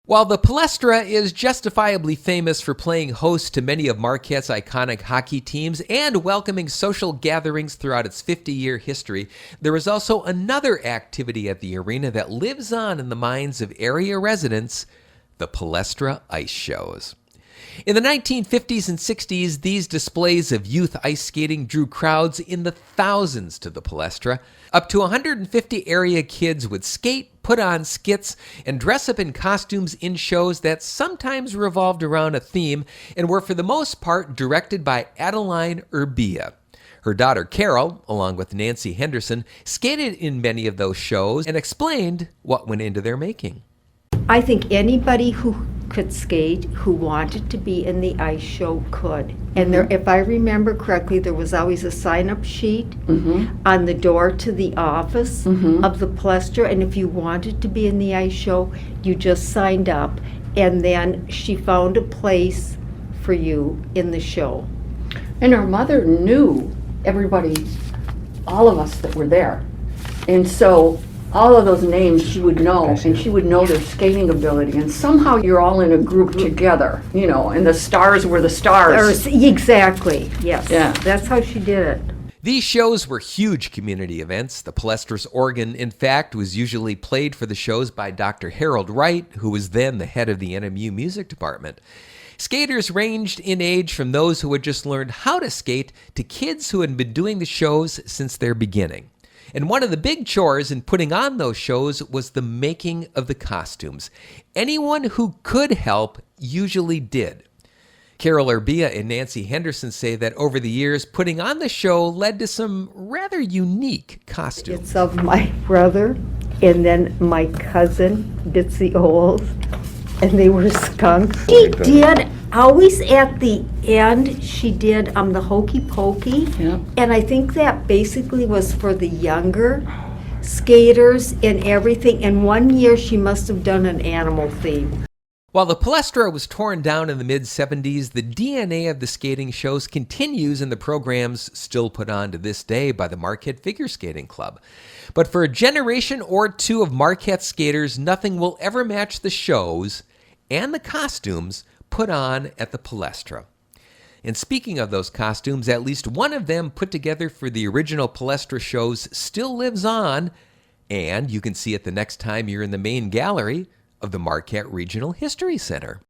While the Palestra is justifiably famous for playing host to many of Marquette's iconic hockey teams and welcoming social gatherings throughout its 50-year history, there is also another activity at the arena that lives on in the minds of area residents: the Palestra Ice Shows. In the 1950s and 60s, these displays of youth ice skating drew crowds in the thousands to the Palestra. Up to 150 area kids would skate, put on skits, and dress up in costumes in shows that sometimes revolved around a theme and were for the most part directed by Adeline Urbia. Her daughter Carol, along with Nancy Henderson, skated in many of those shows and explained what went into their making. I think anybody who could skate, who wanted to be in the ice show, could. And there, if I remember correctly, there was always a sign-up sheet on the door to the office of the Palestra, and if you wanted to be in the ice show, you just signed up, and then she found a place for you in the show. And her mother knew everybody, all of us that were there. And so all of those names she would know, and she would know their skating ability. And somehow you're all in a group together, you know, and the stars were the stars. Exactly, yes. Yeah. That's how she did it. These shows were huge community events. The Palestra's organ, in fact, was usually played for the shows by Dr. Harold Wright, who was then the head of the NMU music department. Skaters ranged in age from those who had just learned how to skate to kids who had been doing the shows since their beginning. And one of the big chores in putting on those shows was the making of the costumes. Anyone who could help usually did. Carol Urbia and Nancy Henderson say that over the years, putting on the show led to some rather unique costumes. It's of my brother and then my cousin, Bitsy Oles, and they were skunks. She did, always at the end, she did the Hokey Pokey. Yep. And I think that basically was for the younger skaters and everything. And one year she must have done an animal theme. While the Palestra was torn down in the mid-70s, the DNA of the skating shows continues in the programs still put on to this day by the Marquette Figure Skating Club. But for a generation or two of Marquette skaters, nothing will ever match the shows and the costumes put on at the Palestra. And speaking of those costumes, at least one of them put together for the original Palestra shows still lives on, and you can see it the next time you're in the main gallery of the Marquette Regional History Center.